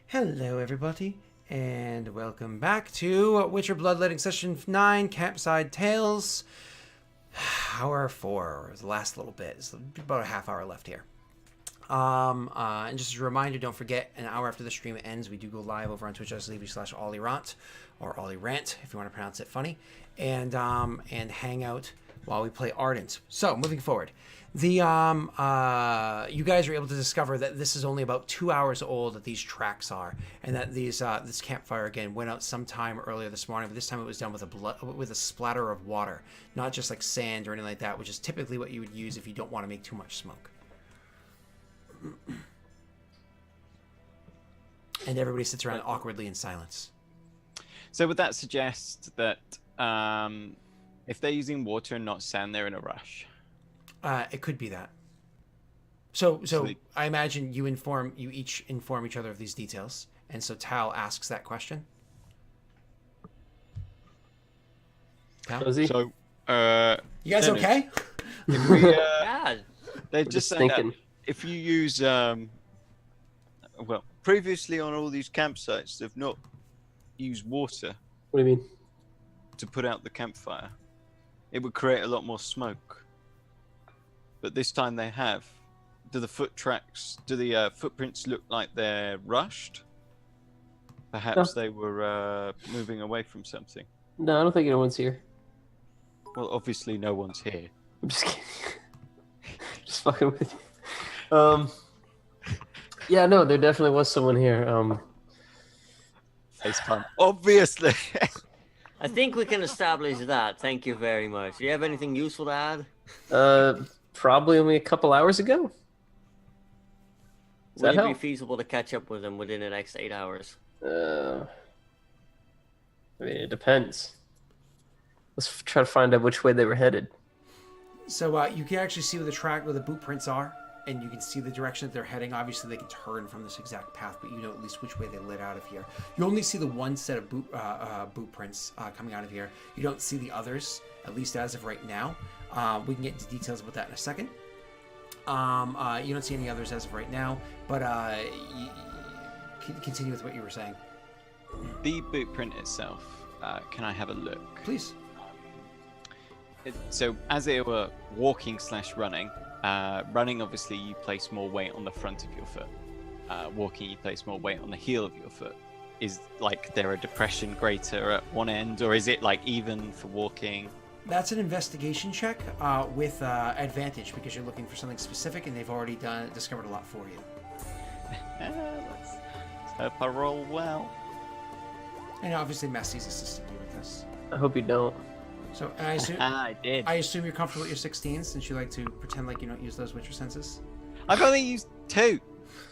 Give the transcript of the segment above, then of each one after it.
Hello, everybody, and welcome back to Witcher Bloodletting Session 9, Campside Tales, Hour 4, the last little bit. It's about a half hour left here. And just as a reminder, don't forget, an hour after the stream ends, we do go live over on twitch.tv/OllieRant, or OllieRant, if you want to pronounce it funny, and hang out while we play Ardent. So, moving forward. You guys are able to discover that this is only about 2 hours old that these tracks are, and that this campfire again went out sometime earlier this morning, but this time it was done with a splatter of water, not just like sand or anything like that, which is typically what you would use if you don't want to make too much smoke. And everybody sits around awkwardly in silence. So would that suggest that if they're using water and not sand, they're in a rush? It could be that. So I imagine you each inform each other of these details, and so Tal asks that question. Tal? Does he? So, you guys okay? If we, Yeah. they're just saying that thinking. if you use, well, previously on all these campsites, they've not used water What do you mean? to put out the campfire. It would create a lot more smoke. But this time they have. Do the footprints look like they're rushed? Perhaps they were moving away from something. No, I don't think anyone's here. Well, obviously no one's here. I'm just kidding. Just fucking with you. Yeah, no, there definitely was someone here. FaceTime. Obviously. I think we can establish that. Thank you very much. Do you have anything useful to add? Probably only a couple hours ago. Does Would that it be help? feasible to catch up with them within the next 8 hours? I mean, it depends. Let's try to find out which way they were headed. So you can actually see where the boot prints are, and you can see the direction that they're heading. Obviously, they can turn from this exact path, but you know at least which way they lit out of here. You only see the one set of boot prints coming out of here. You don't see the others, at least as of right now. We can get into details about that in a second. You don't see any others as of right now, but continue with what you were saying. The boot print itself, can I have a look? Please. So as they were walking / running, running obviously you place more weight on the front of your foot. Walking you place more weight on the heel of your foot. Is like there a depression greater at one end, or is it like even for walking? That's an investigation check with advantage because you're looking for something specific, and they've already discovered a lot for you. Let's hope I roll well. And obviously, Messy's assisted you with this. I hope you don't. So and I assume I did. I assume you're comfortable with your 16s, since you like to pretend like you don't use those Witcher senses. I've only used 2.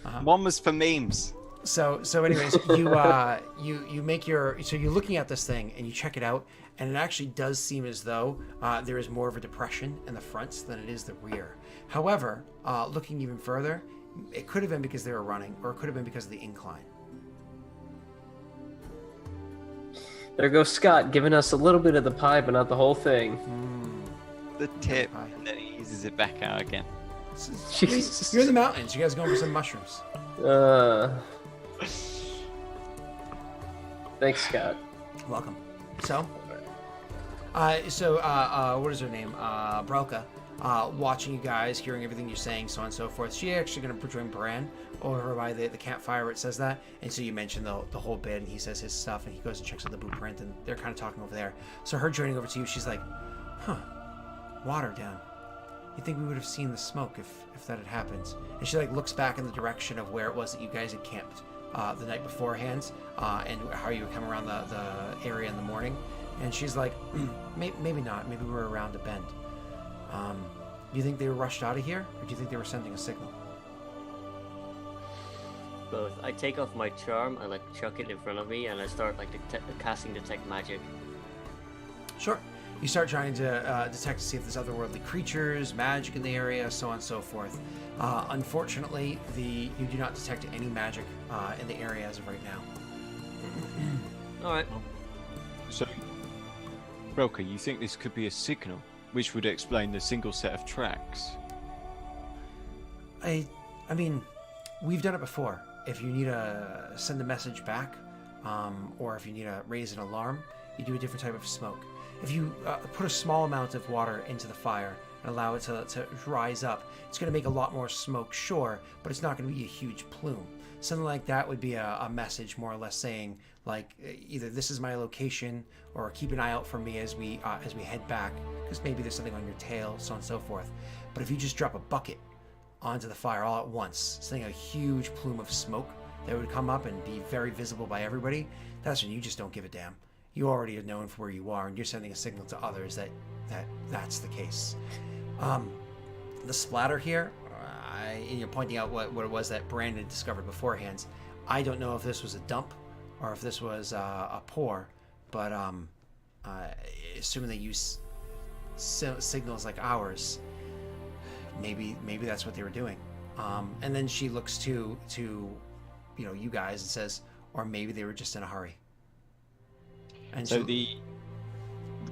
Uh-huh. One was for memes. So anyways, you make you're looking at this thing and you check it out, and it actually does seem as though there is more of a depression in the fronts than it is the rear. However, looking even further, it could have been because they were running, or it could have been because of the incline. There goes Scott, giving us a little bit of the pie, but not the whole thing. The tip, pie. and then he uses it back out again. Jesus. You're in the mountains. You guys going for some mushrooms? Thanks, Scott. Welcome. So what is her name? Brelka. Watching you guys, hearing everything you're saying, so on and so forth. She's actually going to join Bran over by the campfire where it says that. And so you mentioned the whole bit, and he says his stuff, and he goes and checks out the blueprint, and they're kind of talking over there. So her joining over to you, she's like, water down. You'd think we would have seen the smoke if that had happened. And she like looks back in the direction of where it was that you guys had camped the night beforehand, and how you would come around the area in the morning. And she's like, maybe not. Maybe we were around a bend. Do you think they were rushed out of here, or do you think they were sending a signal? Both. I take off my charm, I like chuck it in front of me, and I start like casting detect magic. Sure. You start trying to detect to see if there's otherworldly creatures, magic in the area, so on and so forth. Unfortunately, you do not detect any magic in the area as of right now. All right. So, Broker, you think this could be a signal, which would explain the single set of tracks? I mean, we've done it before. If you need to send a message back, or if you need to raise an alarm, you do a different type of smoke. If you put a small amount of water into the fire and allow it to rise up, it's going to make a lot more smoke, sure, but it's not going to be a huge plume. Something like that would be a message more or less saying, like, either this is my location, or keep an eye out for me as we head back, because maybe there's something on your tail, so on and so forth. But if you just drop a bucket onto the fire all at once, sending a huge plume of smoke that would come up and be very visible by everybody, that's when you just don't give a damn. You already are known for where you are, and you're sending a signal to others that's the case. The splatter here, you're pointing out what it was that Brandon discovered beforehand. I don't know if this was a dump or if this was a pour, but assuming they use signals like ours, maybe that's what they were doing. And then she looks to you guys and says, or maybe they were just in a hurry. And so the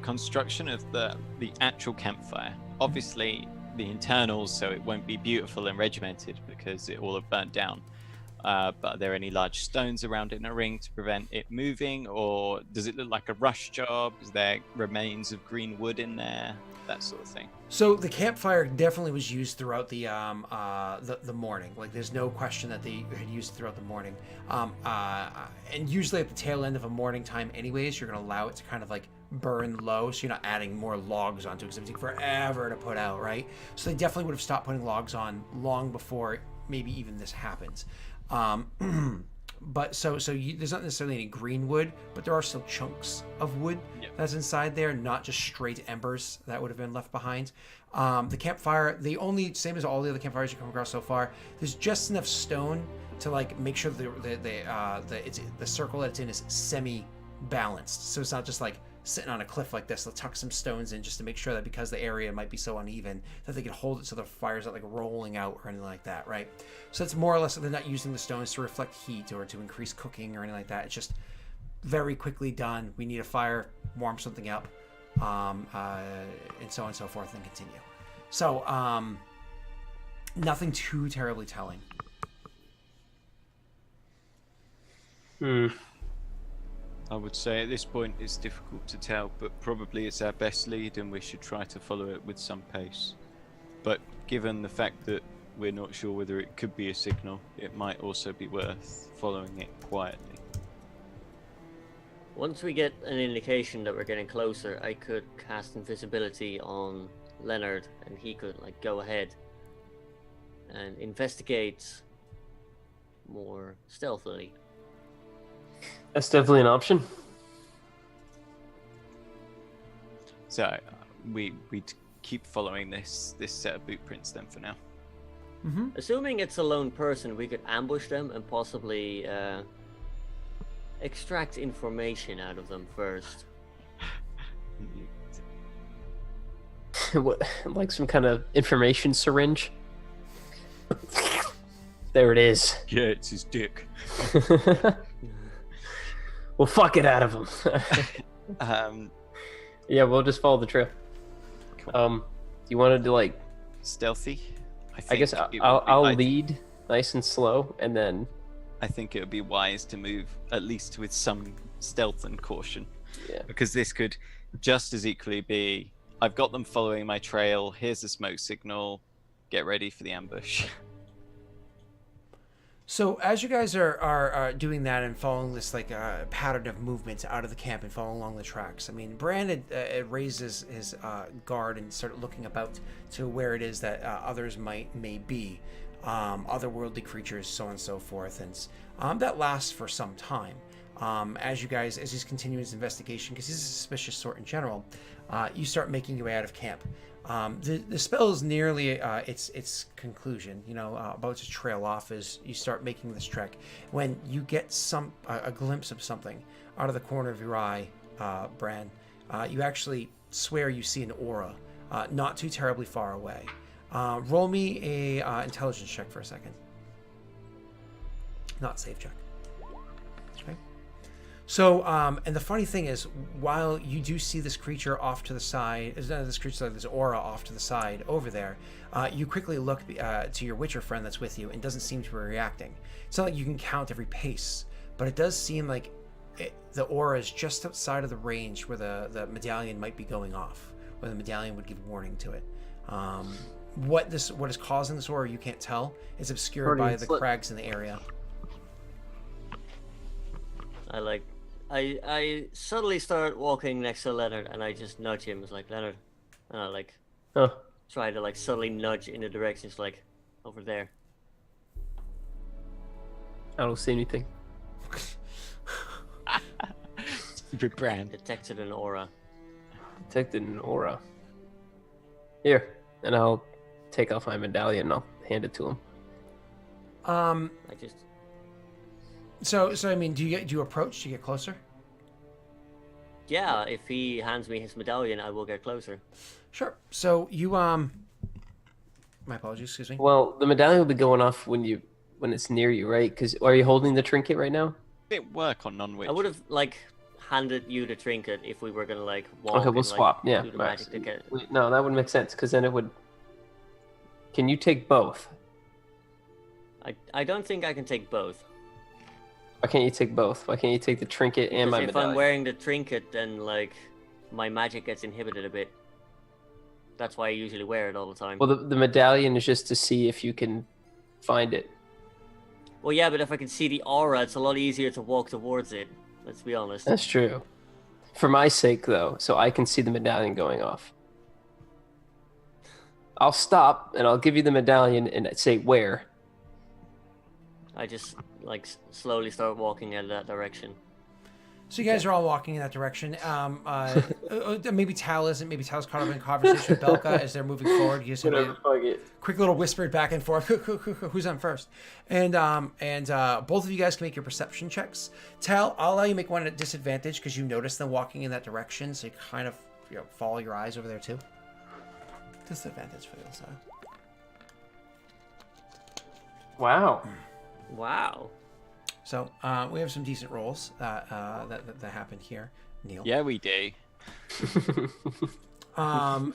construction of the actual campfire, obviously the internals, so it won't be beautiful and regimented because it will have burnt down. But are there any large stones around it in a ring to prevent it moving, or does it look like a rush job? Is there remains of green wood in there? That sort of thing. So the campfire definitely was used throughout the morning. Like, there's no question that they had used it throughout the morning. And usually at the tail end of a morning time anyways, you're going to allow it to kind of like burn low, so you're not adding more logs onto it, because it would take forever to put out, right? So they definitely would have stopped putting logs on long before maybe even this happens. But there's not necessarily any green wood, but there are still chunks of wood that's inside there, not just straight embers that would have been left behind. The campfire, same as all the other campfires you come across so far, there's just enough stone to like make sure the circle that it's in is semi-balanced, so it's not just like sitting on a cliff like this. They'll tuck some stones in just to make sure that, because the area might be so uneven, that they can hold it so the fire's not like rolling out or anything like that, right? So it's more or less that they're not using the stones to reflect heat or to increase cooking or anything like that. It's just very quickly done. We need a fire, warm something up, and so on and so forth, and continue. So nothing too terribly telling. I would say at this point it's difficult to tell, but probably it's our best lead and we should try to follow it with some pace. But given the fact that we're not sure whether it could be a signal, it might also be worth following it quietly. Once we get an indication that we're getting closer, I could cast invisibility on Leonard, and he could like go ahead and investigate more stealthily. That's definitely an option. So we'd keep following this set of boot prints then for now. Mm-hmm. Assuming it's a lone person, we could ambush them and possibly extract information out of them first. What, like some kind of information syringe? There it is. Yeah, it's his dick. We'll fuck it out of him. Yeah, we'll just follow the trail. Cool. You wanted to like Stealthy? I guess I'll lead nice and slow, and then I think it would be wise to move at least with some stealth and caution. Yeah. Because this could just as equally be, I've got them following my trail, here's the smoke signal, get ready for the ambush. So as you guys are doing that and following this like pattern of movements out of the camp and following along the tracks, I mean, Brand had raised his guard and started looking about to where it is that others may be, otherworldly creatures, so on and so forth, and that lasts for some time. As he's continuing his investigation, because he's a suspicious sort in general, you start making your way out of camp. The spell is nearly its conclusion, about to trail off as you start making this trek. When you get a glimpse of something out of the corner of your eye, Bran, you actually swear you see an aura, not too terribly far away. Roll me a intelligence check for a second. Not save check. Okay. So, and the funny thing is, while you do see this creature off to the side, this aura off to the side over there, you quickly look to your Witcher friend that's with you and doesn't seem to be reacting. It's not like you can count every pace, but it does seem like the aura is just outside of the range where the medallion might be going off, where the medallion would give warning to it. What is causing this aura, you can't tell. It's obscured by the crags in the area. I suddenly start walking next to Leonard, and I just nudge him. It's like, Leonard, and I try to subtly nudge in the direction. It's like, over there. I don't see anything. Befriend. Detected an aura. Detected an aura. Here, and I'll take off my medallion and I'll hand it to him. So I mean, do you approach? Do you get closer? Yeah, if he hands me his medallion, I will get closer. Sure. So you my apologies. Excuse me. Well, the medallion will be going off when it's near you, right? Because are you holding the trinket right now? It work on non-witch. I would have handed you the trinket if we were gonna walk. Okay, we'll swap. Yeah. Do the magic to get it. No, that wouldn't make sense because then it would. Can you take both? I don't think I can take both. Why can't you take both? Why can't you take the trinket and my If medallion? I'm wearing the trinket, then my magic gets inhibited a bit. That's why I usually wear it all the time. Well, the medallion is just to see if you can find it. Well, yeah, but if I can see the aura, it's a lot easier to walk towards it. Let's be honest. That's true. For my sake, though, so I can see the medallion going off. I'll stop and I'll give you the medallion and say where. I just slowly start walking in that direction. So you guys are all walking in that direction. Maybe Tal isn't. Maybe Tal's caught up in conversation with Belka as they're moving forward. You just have a quick little whispered back and forth. Who's on first? And both of you guys can make your perception checks. Tal, I'll allow you to make one at disadvantage because you notice them walking in that direction, so you kind of follow your eyes over there too. Disadvantage for the other side. Wow. So we have some decent rolls that happened here, Neil. Yeah, we do.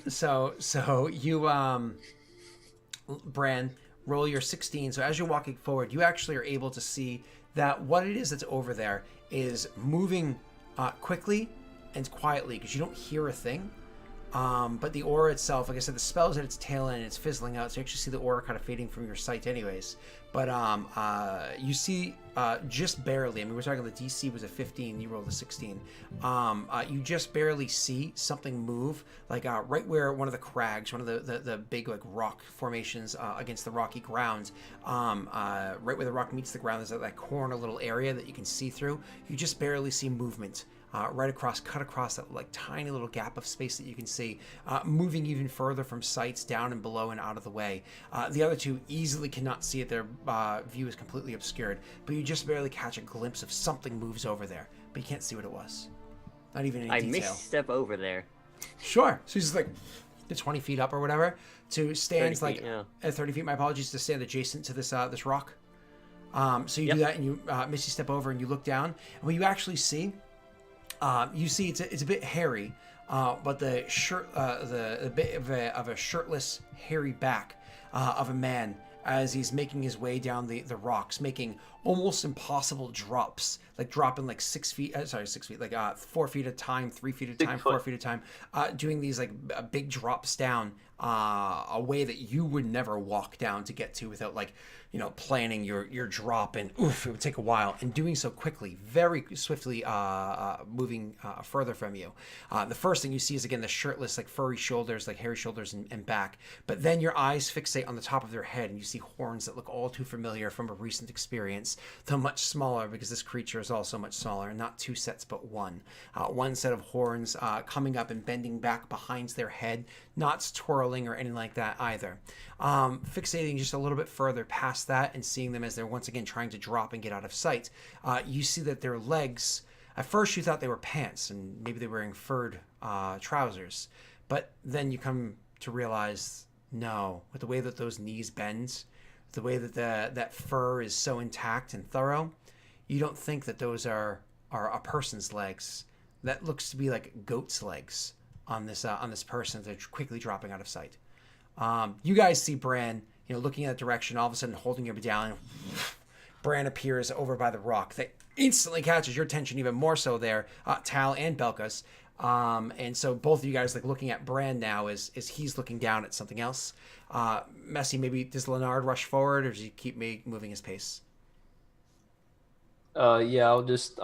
So you Bran, roll your 16. So as you're walking forward, you actually are able to see that what it is that's over there is moving quickly and quietly because you don't hear a thing. But the aura itself, like I said, the spell's at its tail end and it's fizzling out, so you actually see the aura kind of fading from your sight anyways. But you see just barely, I mean, we're talking the DC was a 15, you rolled a 16. You just barely see something move, right where one of the crags, one of the big rock formations against the rocky ground, right where the rock meets the ground, there's that corner little area that you can see through. You just barely see movement. Cut across that tiny little gap of space that you can see, moving even further from sights down and below and out of the way. The other two easily cannot see it; their view is completely obscured. But you just barely catch a glimpse of something moves over there, but you can't see what it was. Not even any detail. I misstep over there. Sure. So he's 20 feet up or whatever to stand 30 feet, at 30 feet. My apologies, to stand adjacent to this rock. So you do that and you misty step over and you look down. And what you actually see. You see, it's a bit hairy, but the shirt, the bit of a shirtless, hairy back of a man as he's making his way down the rocks, making almost impossible drops, dropping 6 feet, 6 feet, 4 feet at a time, 3 feet at a time, 4 feet at a time, doing these big drops down a way that you would never walk down to get to without planning your drop, and it would take a while, and doing so quickly, very swiftly, moving further from you. The first thing you see is again the shirtless, furry shoulders, hairy shoulders and back, but then your eyes fixate on the top of their head and you see horns that look all too familiar from a recent experience, though much smaller because this creature is also much smaller, not two sets but one. One set of horns coming up and bending back behind their head, not twirling or anything like that either. Fixating just a little bit further past that and seeing them as they're once again trying to drop and get out of sight, you see that their legs, at first you thought they were pants and maybe they were wearing furred trousers, but then you come to realize, no, with the way that those knees bend, the way that that fur is so intact and thorough, you don't think that those are are a person's legs that looks to be like goat's legs on this person. They're quickly dropping out of sight. You guys see Bran, looking in that direction, all of a sudden holding your medallion. Bran appears over by the rock that instantly catches your attention even more so there, Tal and Belkas. And so both of you guys like looking at Bran now as he's looking down at something else. Messy, maybe does Leonard rush forward or does he keep moving his pace? Yeah, I'll just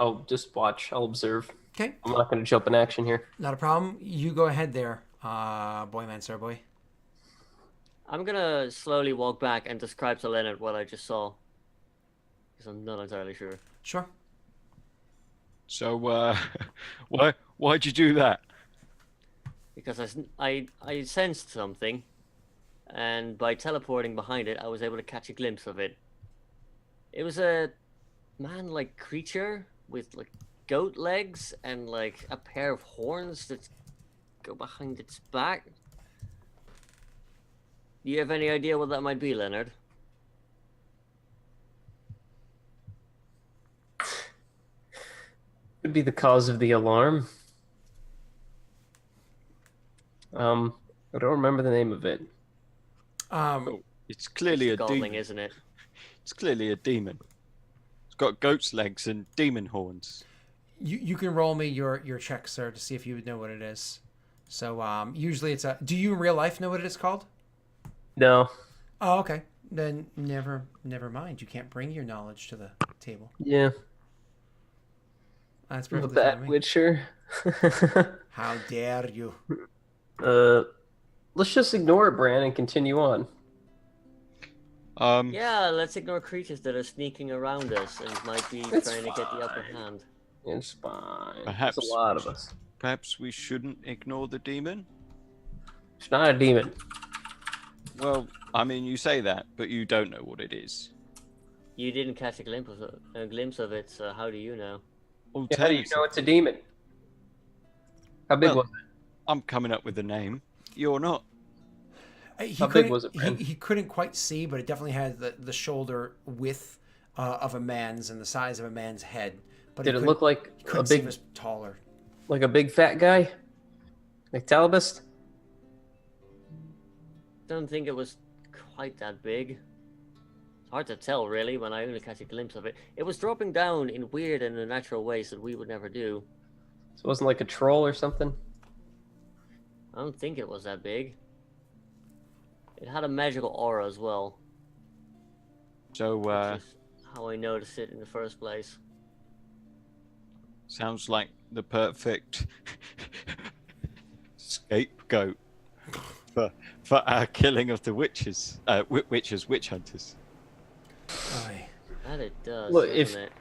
watch. I'll observe. Okay. I'm not going to jump in action here. Not a problem. You go ahead there, boy, sir, boy. I'm gonna slowly walk back and describe to Leonard what I just saw. Because I'm not entirely sure. Sure. So, why'd you do that? Because I sensed something, and by teleporting behind it, I was able to catch a glimpse of it. It was a man-like creature with like goat legs and like a pair of horns that go behind its back. Do you have any idea what that might be, Leonard? Could be the cause of the alarm. I don't remember the name of it. It's clearly It's a goblin, demon. isn't it? It's clearly a demon. It's got goat's legs and demon horns. You can roll me your check, sir, to see if you would know what it is. So usually it's a. Do you in real life know what it is called? No. Oh, okay. Then never mind. You can't bring your knowledge to the table. Yeah. That's I'm a perfectly fine bad with me. witcher. How dare you? Let's just ignore it, Bran, and continue on. Yeah, let's ignore creatures that are sneaking around us and might be It's trying to get the upper fine. hand. It's fine. Perhaps There's a lot of us. Perhaps we shouldn't ignore the demon. It's not a demon. Well, I mean, you say that, but you don't know what it is. You didn't catch a glimpse of it, so how do you know? Yeah, how do you know it's a demon? How big Well, was it? I'm coming up with a name. You're not. He How big couldn't- was it, Bran? He couldn't quite see, but it definitely had the shoulder width of a man's and the size of a man's head. But Did it look like he a couldn't see if big, it was taller? like a big fat guy? Like Talibus? Don't think it was quite that big. It's hard to tell, really, when I only catch a glimpse of it. It was dropping down in weird and unnatural ways that we would never do. So it wasn't like a troll or something? I don't think it was that big. It had a magical aura as well, So, which is how I noticed it in the first place. sounds like the perfect scapegoat for our killing of the witches, witch hunters. Aye. That it does, Look, doesn't if- it?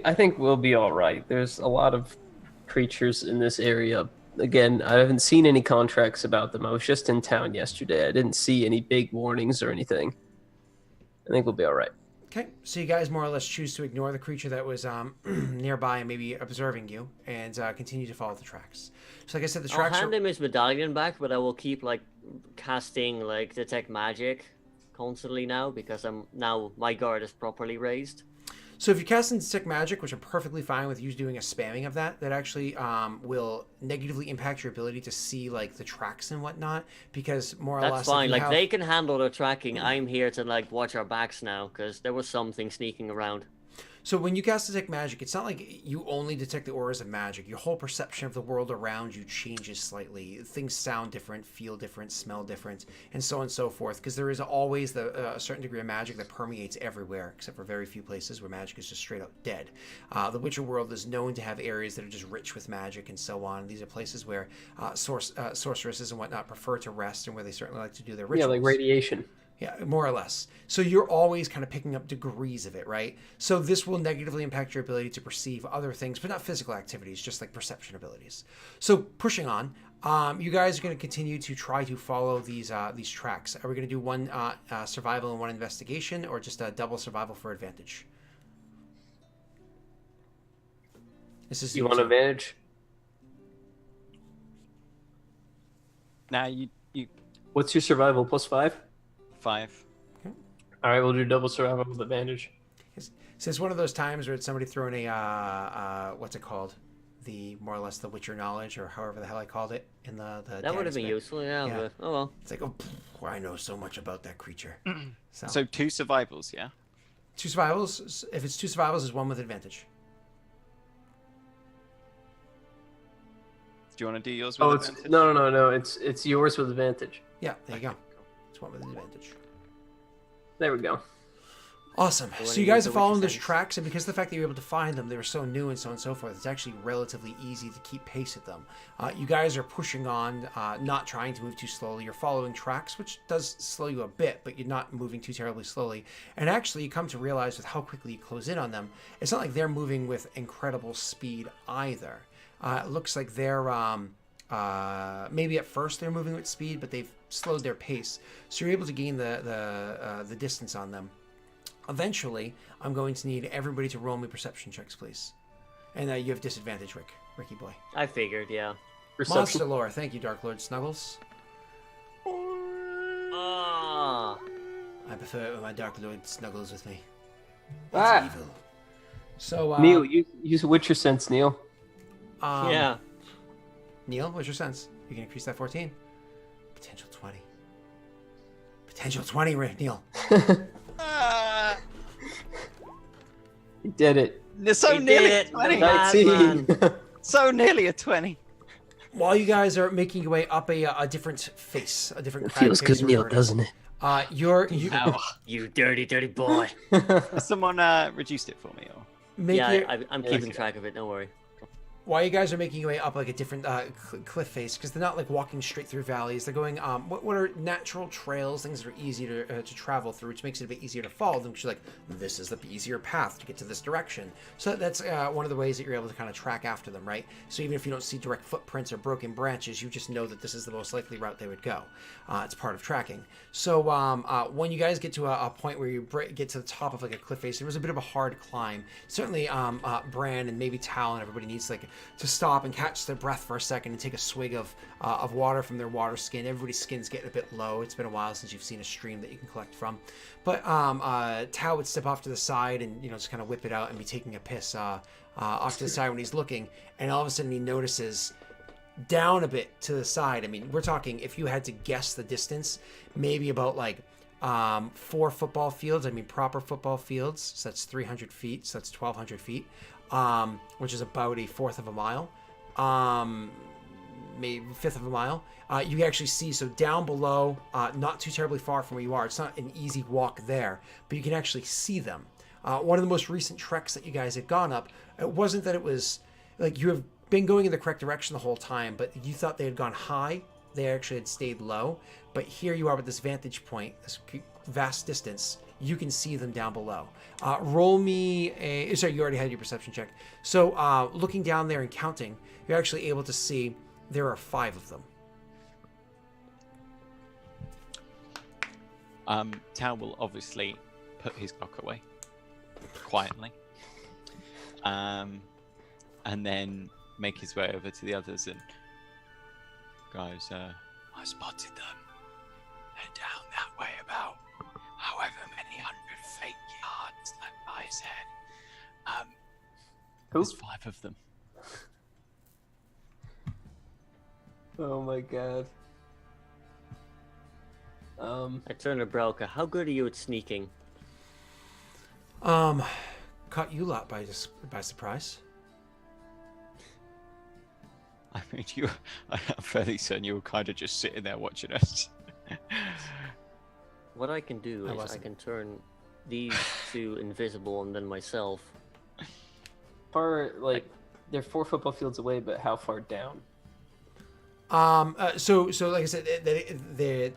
I think we'll be all right. There's a lot of creatures in this area. Again, I haven't seen any contracts about them. I was just in town yesterday. I didn't see any big warnings or anything. I think we'll be all right. Okay, so you guys more or less choose to ignore the creature that was nearby and maybe observing you, and continue to follow the tracks. So, like I said, the I'll tracks hand are. him his medallion back, but I will keep like casting like detect magic constantly now because my guard is properly raised. So if you cast in detect magic, which I'm perfectly fine with you doing a spamming of that actually will negatively impact your ability to see like the tracks and whatnot, because more or That's less fine. if you Like have- they can handle the tracking. I'm here to like watch our backs now because there was something sneaking around. So when you cast detect magic, it's not like you only detect the auras of magic. Your whole perception of the world around you changes slightly. Things sound different, feel different, smell different, and so on and so forth. Because there is always a certain degree of magic that permeates everywhere, except for very few places where magic is just straight up dead. The Witcher world is known to have areas that are just rich with magic and so on. These are places where sorceresses and whatnot prefer to rest, and where they certainly like to do their rituals. Yeah, like radiation. Yeah, more or less. So you're always kind of picking up degrees of it, right? So this will negatively impact your ability to perceive other things, but not physical activities, just like perception abilities. So pushing on, you guys are going to continue to try to follow these tracks. Are we going to do one survival and one investigation, or just a double survival for advantage? This is You want advantage? Now you What's your survival? +5? 5. All right, we'll do double survival with advantage. So it's one of those times where it's somebody throwing a what's it called? The more or less the Witcher knowledge, or however the hell I called it in the That would have been bit. useful, yeah, but oh well. It's like, oh, I know so much about that creature. So 2 survivals, yeah? 2 survivals. If it's 2 survivals, is 1 with advantage. Do you want to do yours with advantage? No. It's yours with advantage. Yeah, there you go. Cool. It's 1 with advantage. There we go. Awesome. So So you guys the are following Witcher those sense. tracks, and because of the fact that you were able to find them, they were so new and so on and so forth, it's actually relatively easy to keep pace with them. You guys are pushing on, not trying to move too slowly. You're following tracks, which does slow you a bit, but you're not moving too terribly slowly. And actually, you come to realize with how quickly you close in on them, it's not like they're moving with incredible speed either. It looks like they're... maybe at first they're moving with speed, but they've slowed their pace. So you're able to gain the distance on them. Eventually, I'm going to need everybody to roll me perception checks, please. And you have disadvantage, Ricky boy. I figured, yeah. Monster lore. Thank you, Dark Lord Snuggles. Ah, I prefer it when my Dark Lord snuggles with me. It's Ah. evil. So, Neil, use Witcher sense, Neil. yeah. Neil, what's your sense? You can increase that 14? Potential 20. Potential 20, Neil. You did it. They're so He nearly did it. 20. Nice. 19. So nearly a 20. While you guys are making your way up a different face, a different It crag feels face good, Neil, over it, doesn't it? you Ow. You dirty, dirty boy. Has someone reduced it for me? Or? make yeah, your, I'm keeping track of it. Don't worry. while you guys are making your way up like a different cliff face, because they're not like walking straight through valleys. They're going what are natural trails, things that are easy to travel through, which makes it a bit easier to follow them. Because you're like, this is the easier path to get to this direction. So that's one of the ways that you're able to kind of track after them, right? So even if you don't see direct footprints or broken branches, you just know that this is the most likely route they would go. It's part of tracking. So when you guys get to a point where you get to the top of like a cliff face, it was a bit of a hard climb. Certainly, Bran and maybe Tal and everybody needs to stop and catch their breath for a second and take a swig of water from their water skin. Everybody's skin's getting a bit low. It's been a while since you've seen a stream that you can collect from. But Tal would step off to the side and just kind of whip it out and be taking a piss off to the side when he's looking, and all of a sudden he notices down a bit to the side. I mean, we're talking, if you had to guess the distance, maybe about like 4 football fields. I mean, proper football fields. So that's 300 feet. So that's 1,200 feet, which is about a fourth of a mile, maybe fifth of a mile. You actually see, so down below, not too terribly far from where you are. It's not an easy walk there, but you can actually see them. One of the most recent treks that you guys had gone up, it wasn't that it was like you have been going in the correct direction the whole time, but you thought they had gone high. They actually had stayed low. But here you are with this vantage point, this vast distance. You can see them down below. Roll me a... Sorry, you already had your perception check. So looking down there and counting, you're actually able to see there are 5 of them. Tal will obviously put his cock away quietly, and then make his way over to the others and guys, I spotted them. They're down that way about however many hundred fake yards, that guy said. There's 5 of them. Oh my god. I turn to Brelka. How good are you at sneaking? Caught you lot by surprise. I mean, I'm fairly certain you were kind of just sitting there watching us. What I can do is I can turn these 2 invisible and then myself. Far, like, they're 4 football fields away, but how far down? So like I said,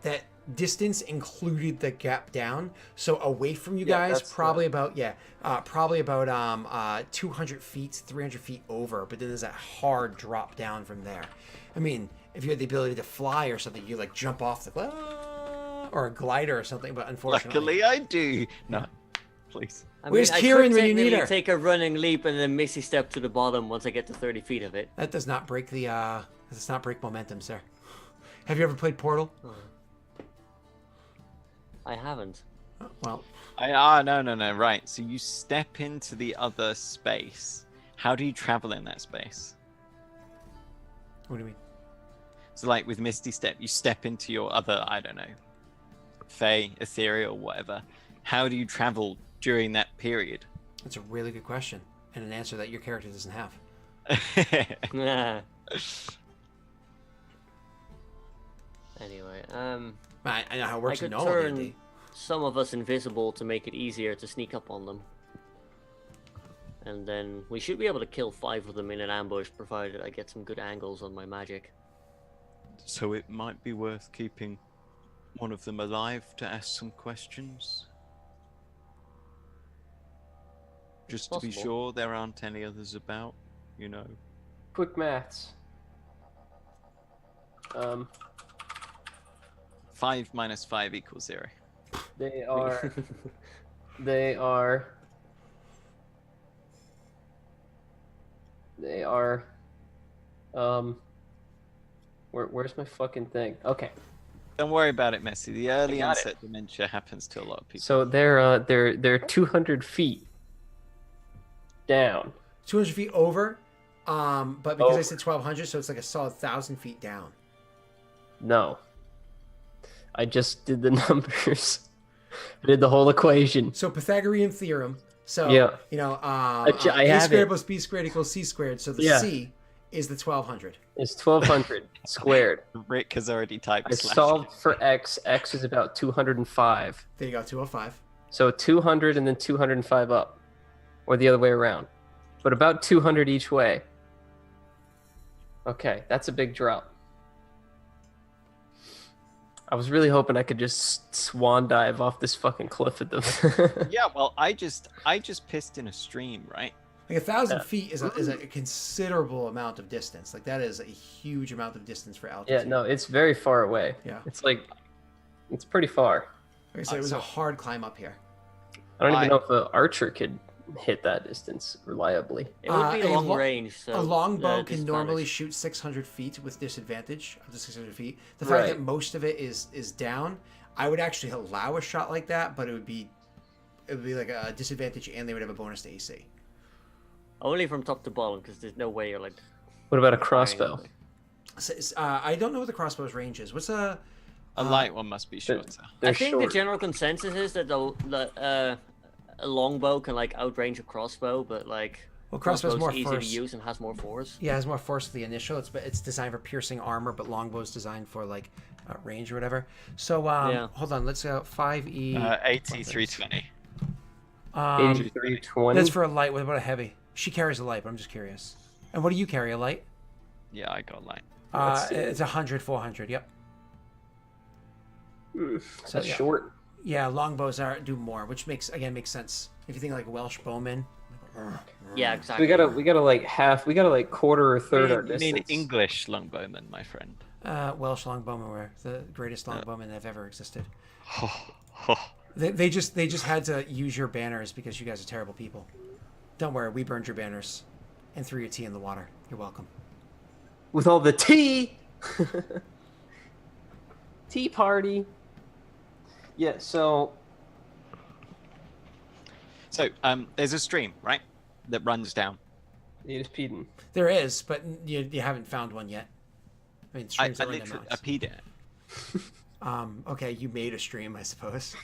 that distance included the gap down. So away from you guys, probably about 200 feet, 300 feet over. But then there's that hard drop down from there. I mean, if you had the ability to fly or something, you like jump off the or a glider or something. But unfortunately, Luckily, I do. No, please. Where's Kieran when you need her? Take a running leap and then missy step to the bottom once I get to 30 feet of it. That does not break does not break momentum, sir. Have you ever played Portal? I haven't. Well, no. Right. So you step into the other space. How do you travel in that space? what do you mean? So, like with Misty Step, you step into your other, I don't know, Fey, ethereal, whatever. How do you travel during that period? That's a really good question, and an answer that your character doesn't have. Nah. Anyway, I know how it works I in could normal turn D&D. some of us invisible to make it easier to sneak up on them. And then we should be able to kill 5 of them in an ambush, provided I get some good angles on my magic. So it might be worth keeping one of them alive to ask some questions. Just to be Possible. sure there aren't any others about, you know. Quick maths. 5 minus 5 equals 0. They are. They are. They are. Where's my fucking thing? Okay. Don't worry about it, Messi. The early got it. onset dementia happens to a lot of people. So they're 200 feet down. 200 feet over, but because I Over. said 1,200, so it's like a solid 1,000 feet down. No. I just did the numbers. I did the whole equation. So Pythagorean theorem. So, Yeah. you know, I a have squared it. plus b squared equals c squared. So the Yeah. c is the 1,200. It's 1,200 squared. Rick has already typed I slash. solved for x. X is about 205. There you go, 205. So 200 and then 205 up. Or the other way around. But about 200 each way. Okay, that's a big drop. I was really hoping I could just swan dive off this fucking cliff at them. Yeah, well, I just pissed in a stream, right? Like 1,000 feet is a considerable amount of distance. Like that is a huge amount of distance for altitude. Yeah, no, it's very far away. Yeah. It's like, it's pretty far. Like I said, it was a hard climb up here. I don't even know if an archer could hit that distance reliably. It would be A long lo- range, so A longbow can normally disadvantage. shoot 600 feet with disadvantage up to 600 feet. The fact that Right. most of it is down, I would actually allow a shot like that, but it would be like a disadvantage, and they would have a bonus to AC. Only from top to bottom, because there's no way you're like. What about a firing crossbow? away. So, I don't know what the crossbow's range is. What's a A light one must be shorter. They're I think short. the general consensus is that a longbow can like outrange a crossbow, but like Well, crossbow's more easy force. to use and has more force. Yeah, it has more force to the initial. It's designed for piercing armor, but longbow's designed for like range or whatever. So Yeah. hold on, let's go 5e. 8320. 8320. That's for a light. What about a heavy? She carries a light, but I'm just curious. And what do you carry? A light? Yeah, I got light. It's 100, 400. Yep. That's yeah. short. Yeah, longbows do more, which makes sense. If you think like Welsh bowmen. Yeah, exactly. We gotta like quarter or third our You mean distance. English longbowman, my friend. Welsh longbowmen were the greatest longbowmen that have ever existed. Oh, They just had to use your banners because you guys are terrible people. Don't worry, we burned your banners and threw your tea in the water. You're welcome. With all the tea. Tea party. Yeah, so there's a stream, right, that runs down. you just peed in. There is, but you haven't found one yet. I mean, I streams are in literally there. peed in it. Okay, you made a stream, I suppose.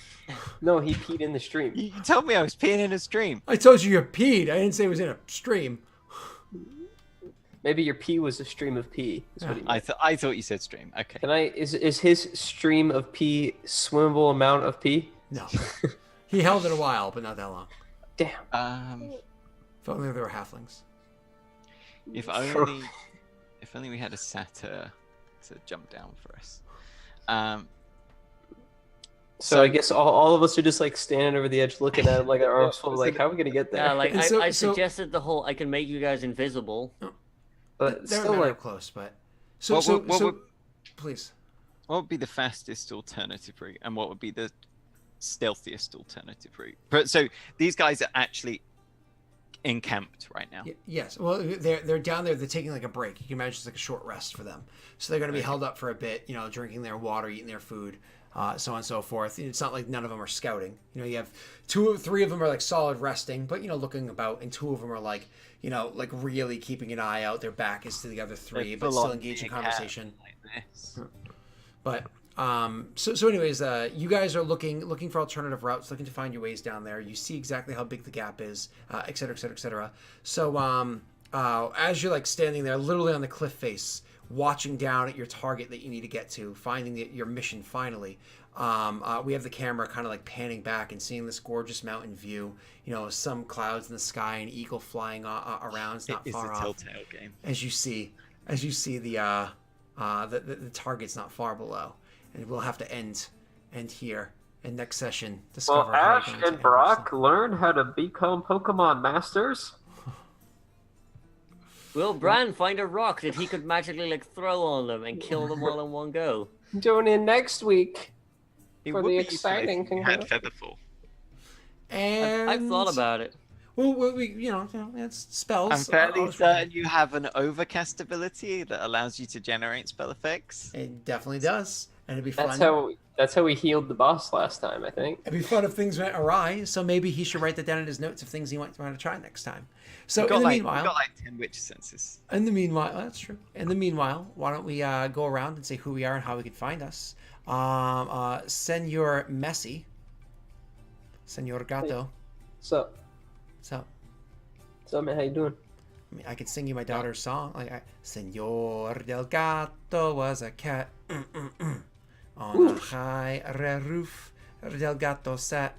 No, he peed in the stream. You told me I was peeing in a stream. I told you peed. I didn't say it was in a stream. Maybe your pee was a stream of pee. Is what he meant. I thought you said stream. Okay. Can I? Is his stream of pee swimmable amount of pee? No. He held it a while, but not that long. Damn. If only there were halflings. If only we had a satyr to jump down for us. So I guess all of us are just like standing over the edge, looking at him like our arms full. Like, how are we gonna get there? Yeah, like And I so- suggested the whole I can make you guys invisible. but They're still, not like, close, but please. What would be the fastest alternative route, and what would be the stealthiest alternative route? But so these guys are actually encamped right now. Yes. Well, they're down there. They're taking like a break. You can imagine it's like a short rest for them. So they're going to be held up for a bit. You know, drinking their water, eating their food. so on and so forth. It's not like none of them are scouting. You have 2 or 3 of them are like solid resting, but looking about, and 2 of them are like like really keeping an eye out. Their back is to the other 3, but still engaged in conversation. Like this. But so anyways, you guys are looking for alternative routes, looking to find your ways down there. You see exactly how big the gap is, et cetera, et cetera, et cetera. So as you're like standing there, literally on the cliff face, watching down at your target that you need to get to, finding your mission finally. We have the camera kind of like panning back and seeing this gorgeous mountain view. Some clouds in the sky, an eagle flying around. It's not far off. It's a Telltale game. As you see the target's not far below, and we'll have to end here. And next session, discover. Will Ash and Brock learn how to become Pokemon masters? Will Bran find a rock that he could magically like throw on them and kill them all in one go? Tune in next week It for would the be useful if exciting you thing. had Featherfall. And I've thought about it. Well, it's spells. I'm fairly certain you have an overcast ability that allows you to generate spell effects. It definitely does, and it'd be fun. That's how we healed the boss last time, I think. It'd be fun if things went awry. So maybe he should write that down in his notes of things he wants to try next time. So We've got meanwhile, we've got like 10 witch senses. in the meanwhile, that's true. In the meanwhile, why don't we go around and say who we are and how we can find us? Senor Messi, Senor Gato. So, man, how you doing? I mean, I could sing you my daughter's song. Senor del Gato was a cat on a high roof. Del Gato sat.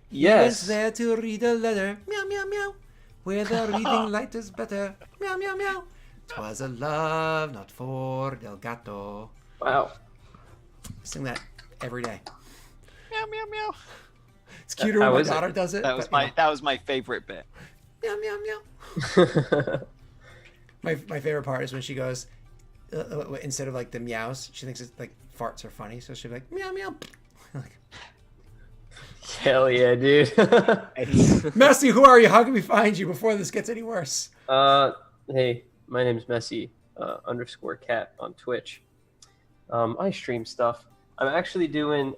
He was there to read a letter. Meow, meow, meow. Where the reading light is better. Meow, meow, meow. 'Twas a love not for Del Gato. Wow. Sing that every day. Meow meow meow. It's cuter when my daughter does it. That was my favorite bit. Meow, meow, meow. My favorite part is when she goes, instead of like the meows, she thinks it's like farts are funny, so she'll be like meow meow. Like, Hell yeah, dude. Messi, who are you? How can we find you before this gets any worse? Hey, my name's Messi _cat on Twitch. I stream stuff. I'm actually doing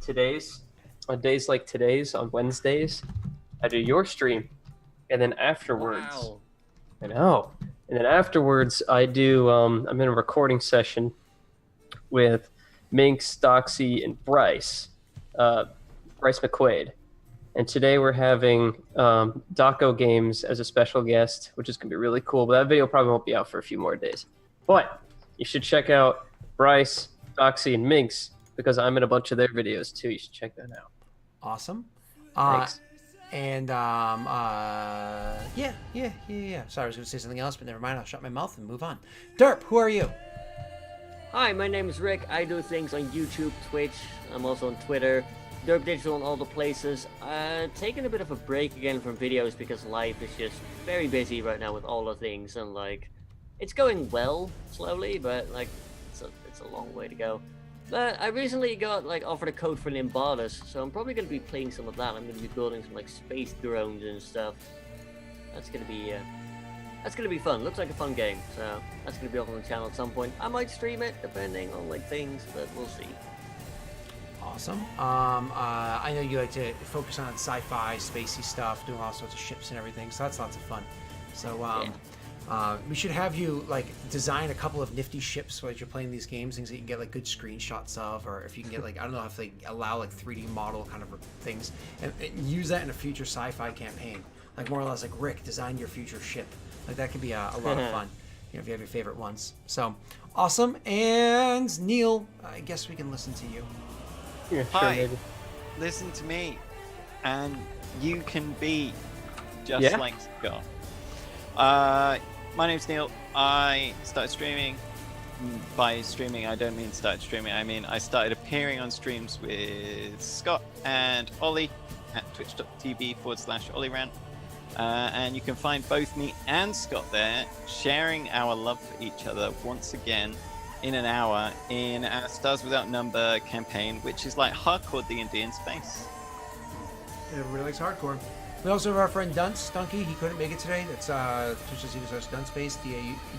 today's on days like today's on Wednesdays. I do your stream, and then afterwards, Wow. I know. And then afterwards, I do. I'm in a recording session with Minx, Doxy, and Bryce McQuaid. And today we're having Daco Games as a special guest, which is going to be really cool. But that video probably won't be out for a few more days. But you should check out Bryce, Doxy, and Minx because I'm in a bunch of their videos too. You should check that out. Awesome. Thanks. And yeah. Sorry, I was going to say something else, but never mind. I'll shut my mouth and move on. Derp, who are you? Hi, my name is Rick. I do things on YouTube, Twitch. I'm also on Twitter. Derp Digital and all the places. Taking a bit of a break again from videos because life is just very busy right now with all the things, and like it's going well slowly, but like it's a long way to go. But I recently got like offered a code for Nimbatus, so I'm probably going to be playing some of that. I'm going to be building some like space drones and stuff. That's going to be fun. Looks like a fun game, so that's going to be up on the channel at some point. I might stream it depending on like things, but we'll see. Awesome. I know you like to focus on sci-fi, spacey stuff, doing all sorts of ships and everything, so that's lots of fun. So we should have you like design a couple of nifty ships while you're playing these games, things that you can get like good screenshots of, or if you can get like I don't know if they allow like 3D model kind of things, and use that in a future sci-fi campaign. Like more or less like Rick, design your future ship. Like that could be a lot of fun. If you have your favorite ones. So awesome. And Neil, I guess we can listen to you. Yeah, Hi. sure, maybe. Listen to me, and you can be just like Scott. My name's Neil. I started streaming. By streaming, I don't mean started streaming. I mean I started appearing on streams with Scott and Ollie at twitch.tv/OllieRant. And you can find both me and Scott there, sharing our love for each other once again in an hour in our Stars Without Number campaign, which is like hardcore D&D in space. Everybody likes hardcore. We also have our friend Dunce, Dunky. He couldn't make it today. That's twitch.tv/Duncebass,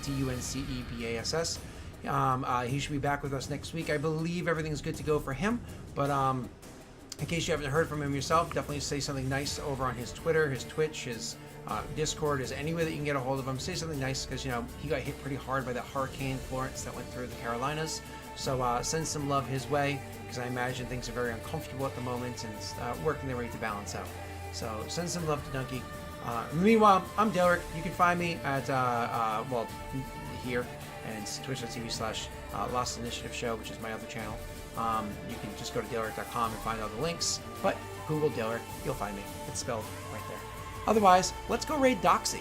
DUNCEBASS. He should be back with us next week. I believe everything's good to go for him. But in case you haven't heard from him yourself, definitely say something nice over on his Twitter, his Twitch, his Discord, is any way that you can get a hold of him. Say something nice, because he got hit pretty hard by that Hurricane Florence that went through the Carolinas. So send some love his way, because I imagine things are very uncomfortable at the moment and working their way to balance out. So send some love to Donkey. Meanwhile, I'm Daelric. You can find me at here and twitch.tv/Lost Initiative Show, which is my other channel. You can just go to Daelric.com and find all the links, but Google Daelric, you'll find me. It's spelled right there. Otherwise, let's go raid Doxy.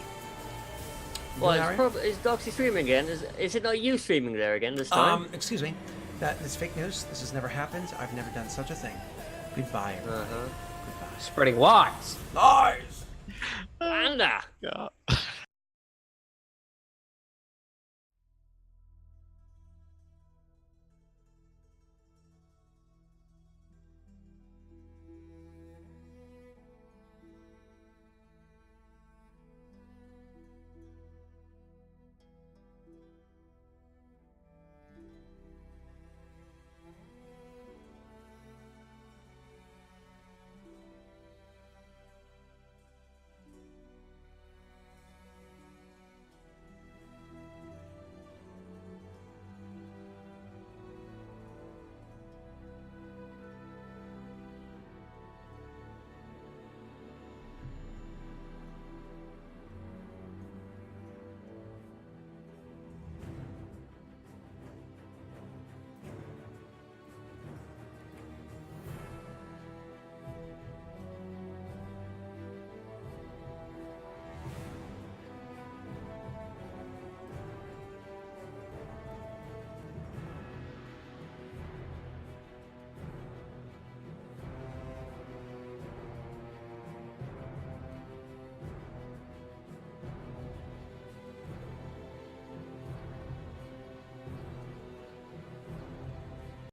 Well, is Doxy streaming again? Is it not you streaming there again this time? Excuse me. That's fake news. This has never happened. I've never done such a thing. Goodbye, everybody. Goodbye. Spreading lies. Lies! Panda! God.